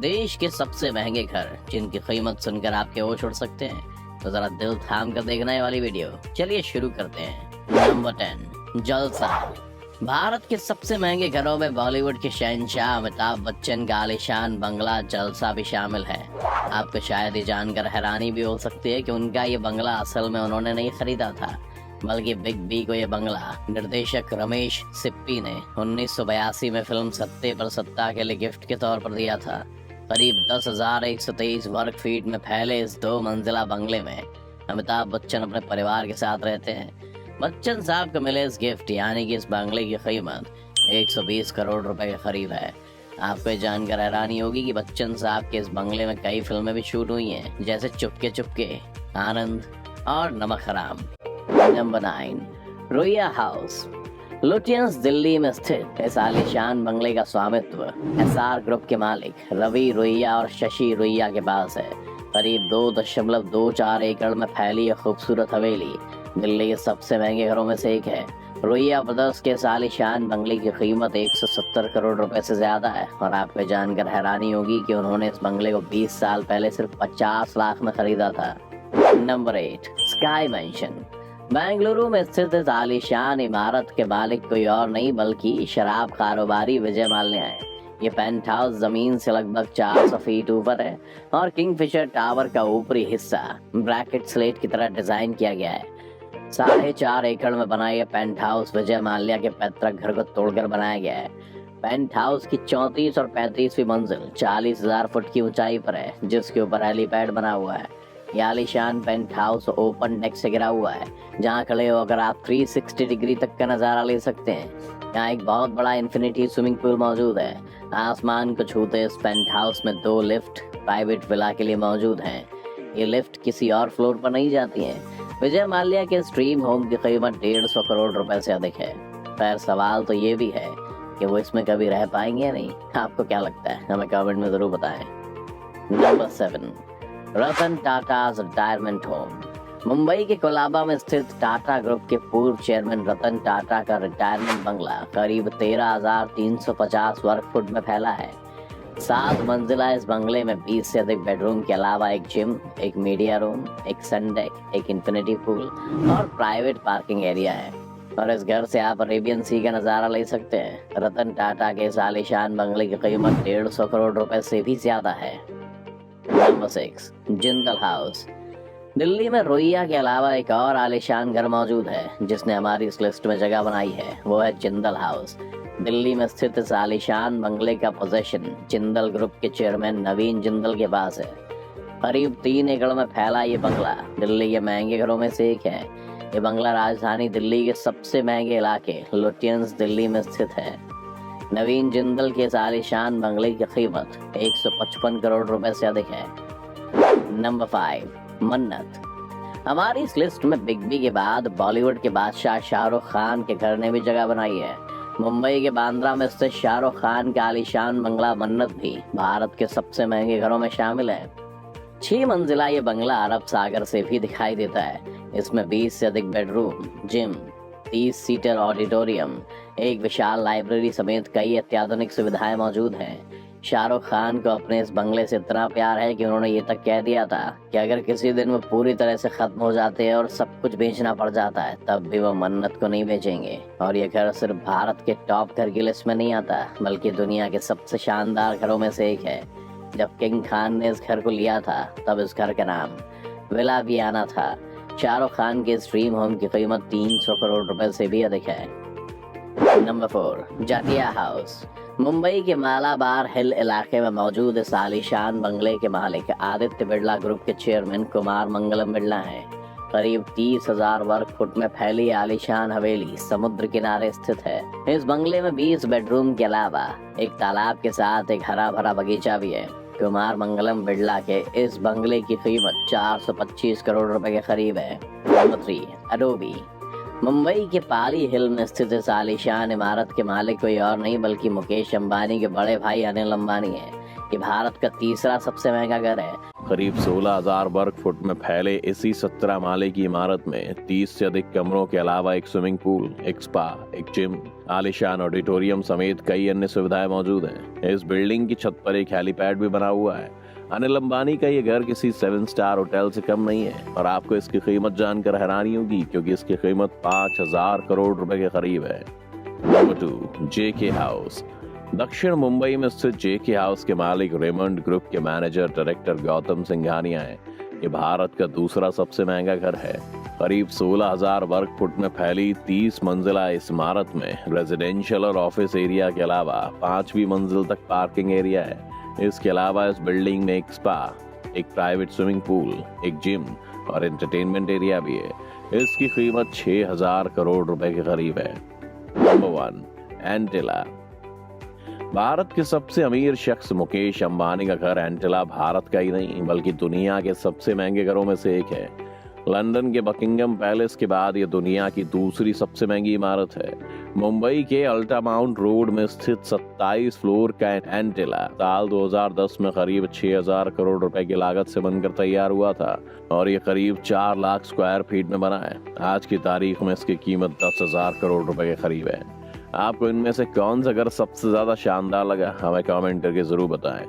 देश के सबसे महंगे घर जिनकी कीमत सुनकर आपके होश उड़ सकते हैं, तो जरा दिल थाम कर देखना है वाली वीडियो। चलिए शुरू करते हैं। नंबर 10, जलसा। भारत के सबसे महंगे घरों में बॉलीवुड के शहंशाह अमिताभ बच्चन का आलीशान बंगला जलसा भी शामिल है। आपको शायद ये जानकर हैरानी भी हो सकती है कि उनका ये बंगला असल में उन्होंने नहीं खरीदा था, बल्कि बिग बी को ये बंगला निर्देशक रमेश सिप्पी ने 1982 में फिल्म सत्ते पर सत्ता के लिए गिफ्ट के तौर पर दिया था। करीब 10,123 वर्ग फीट में फैले इस 2 मंजिला बंगले में अमिताभ बच्चन अपने परिवार के साथ रहते हैं। बच्चन साहब को मिले इस गिफ्ट यानी कि इस बंगले की कीमत 120 करोड़ रुपए के करीब है। आपको ये जानकर हैरानी होगी कि बच्चन साहब के इस बंगले में कई फिल्में भी शूट हुई हैं, जैसे चुपके चुपके, आनंद और नमक हराम। Number 9, Ruia house. Lutyens Delhi में स्थित इस आलीशान बंगले का स्वामित्व एसआर ग्रुप के मालिक रवि रुइया और शशि रुइया के पास है। करीब 2.24 एकड़ में फैली यह खूबसूरत हवेली दिल्ली के सबसे महंगे घरों में से एक है। रुइया ब्रदर्स के इस आलीशान बंगले की कीमत 170 करोड़ रुपए से ज्यादा है और आपको जानकर हैरानी होगी कि उन्होंने इस बंगले को 20 साल पहले सिर्फ 50 लाख में खरीदा था। Number 8, sky mention. बेंगलुरु में स्थित इस आलीशान इमारत के मालिक कोई और नहीं बल्कि शराब कारोबारी विजय माल्या है। ये पेंट हाउस जमीन से लगभग 400 फीट ऊपर है और किंगफिशर टावर का ऊपरी हिस्सा ब्रैकेट स्लेट की तरह डिजाइन किया गया है। 4.5 एकड़ में बना यह पेंट हाउस विजय माल्या के पैतृक घर को तोड़कर बनाया गया है। पेंट हाउस की 34 और 35वीं मंजिल 40,000 फुट की ऊंचाई पर है, जिसके ऊपर हेलीपैड बना हुआ है। यह आलीशान पेंट हाउस ओपन डेक से घिरा हुआ है, जहां खड़े होकर आप 360 डिग्री तक का नजारा ले सकते हैं। यहाँ एक बहुत बड़ा इन्फिनिटी स्विमिंग पूल मौजूद है। आसमान को छूते इस पेंट हाउस में 2 लिफ्ट प्राइवेट विला के लिए मौजूद हैं। ये लिफ्ट किसी और फ्लोर पर नहीं जाती हैं। विजय माल्या के ड्रीम होम की कीमत 150 करोड़ रुपए से अधिक है। खैर सवाल तो ये भी है कि वो इसमें कभी रह पाएंगे या नहीं। आपको क्या लगता है, हमें कमेंट में जरूर बताएं। नंबर 7, रतन टाटा's रिटायरमेंट होम। मुंबई के कोलाबा में स्थित टाटा ग्रुप के पूर्व चेयरमैन रतन टाटा का रिटायरमेंट बंगला करीब 13,350 वर्ग फुट में फैला है। 7 मंजिला इस बंगले में 20 से अधिक बेडरूम के अलावा एक जिम, एक मीडिया रूम, एक सन डेक, एक इंफिनिटी पूल और प्राइवेट पार्किंग एरिया है। और इस घर से आप अरेबियन सी का नजारा ले सकते हैं। रतन टाटा के इस आलीशान बंगले की कीमत 150 करोड़ रुपए से भी ज्यादा है। Number 6, Jindal house. दिल्ली में रुइया के अलावा एक और आलीशान घर मौजूद है जिसने हमारी इस लिस्ट में जगह बनाई है, वो है जिंदल हाउस। दिल्ली में स्थित इस आलीशान बंगले का पोजीशन जिंदल ग्रुप के चेयरमैन नवीन जिंदल के पास है। करीब 3 एकड़ में फैला ये बंगला दिल्ली के महंगे घरों में से एक है। ये बंगला राजधानी दिल्ली के सबसे महंगे इलाके लुटियंस दिल्ली में स्थित है। नवीन जिंदल के इस आलीशान बंगले की कीमत 155 करोड़ रुपए से अधिक है। नंबर 5, मन्नत। हमारी इस लिस्ट में बिग बी के बाद बॉलीवुड के बादशाह शाहरुख खान के घर ने भी जगह बनाई है। मुंबई के बांद्रा में स्थित शाहरुख खान का आलीशान बंगला मन्नत भी भारत के सबसे महंगे घरों में शामिल है। 6 मंजिला ये बंगला अरब सागर से भी दिखाई देता है। इसमें 20 से अधिक बेडरूम, जिम, 30 सीटर ऑडिटोरियम, एक विशाल लाइब्रेरी समेत कई अत्याधुनिक सुविधाएं मौजूद हैं। शाहरुख खान को अपने इस बंगले से इतना प्यार है कि उन्होंने ये तक कह दिया था कि अगर किसी दिन वो पूरी तरह से खत्म हो जाते हैं और सब कुछ बेचना पड़ जाता है, तब भी वो मन्नत को नहीं बेचेंगे। और ये घर सिर्फ भारत के टॉप घर की लिस्ट में नहीं आता, बल्कि दुनिया के सबसे शानदार घरों में से एक है। जब किंग खान ने इस घर को लिया था, तब इस घर का नाम विला वियाना था। शाहरुख खान के इस ड्रीम होम की कीमत 300 करोड़ रुपए से भी अधिक है। Number 4, Jatia house. मुंबई के मालाबार हिल इलाके में मौजूद इस आलीशान बंगले के मालिक आदित्य बिरला ग्रुप के चेयरमैन कुमार मंगलम बिरला हैं। करीब 30,000 वर्ग फुट में फैली आलीशान हवेली समुद्र किनारे स्थित है। इस बंगले में 20 बेडरूम के अलावा एक तालाब के साथ एक हरा भरा बगीचा भी है। कुमार मंगलम बिरला के इस बंगले की कीमत 425 करोड़ रुपए के करीब है। Number 3, Adobe. मुंबई के पाली हिल में स्थित इस आलीशान इमारत के मालिक कोई और नहीं बल्कि मुकेश अंबानी के बड़े भाई अनिल अंबानी है। ये भारत का तीसरा सबसे महंगा घर है। करीब 16,000 वर्ग फुट में फैले इसी 17 माले की इमारत में 30 से अधिक कमरों के अलावा एक स्विमिंग पूल, एक स्पा, एक जिम, आलीशान ऑडिटोरियम समेत कई अन्य सुविधाएं मौजूद हैं। इस बिल्डिंग की छत पर एक हेलीपैड भी बना हुआ है। अनिल अंबानी का ये घर किसी 7 स्टार होटल से कम नहीं है और आपको इसकी कीमत जानकर हैरानी होगी क्योंकि इसकी कीमत 5,000 करोड़ रुपए के करीब है। नंबर 2, जेके हाउस। दक्षिण मुंबई में स्थित जेके हाउस के मालिक रेमंड ग्रुप के मैनेजर डायरेक्टर गौतम सिंघानिया हैं। ये भारत का दूसरा सबसे महंगा घर है। करीब 16,000 वर्ग फुट में फैली 30 मंजिला इस इमारत में रेजिडेंशियल और ऑफिस एरिया के अलावा 5वीं मंजिल तक पार्किंग एरिया है। इसके अलावा इस बिल्डिंग में एक स्पा, एक प्राइवेट स्विमिंग पूल, एक जिम और एंटरटेनमेंट एरिया भी है। इसकी कीमत 6,000 करोड़ रुपए के करीब है। नंबर 1, एंटिला। भारत के सबसे अमीर शख्स मुकेश अंबानी का घर एंटिला भारत का ही नहीं बल्कि दुनिया के सबसे महंगे घरों में से एक है। लंदन के बकिंगम पैलेस के बाद यह दुनिया की दूसरी सबसे महंगी इमारत है। मुंबई के अल्टामाउंट रोड में स्थित 27 फ्लोर का एंटिला साल 2010 में करीब 6,000 करोड़ रुपए की लागत से बनकर तैयार हुआ था और ये करीब 4 लाख स्क्वायर फीट में बना है। आज की तारीख में इसकी कीमत 10,000 करोड़ रुपए के करीब है। आपको इनमें से कौन सा घर सबसे ज्यादा शानदार लगा हमें कमेंट करके जरूर बताएं।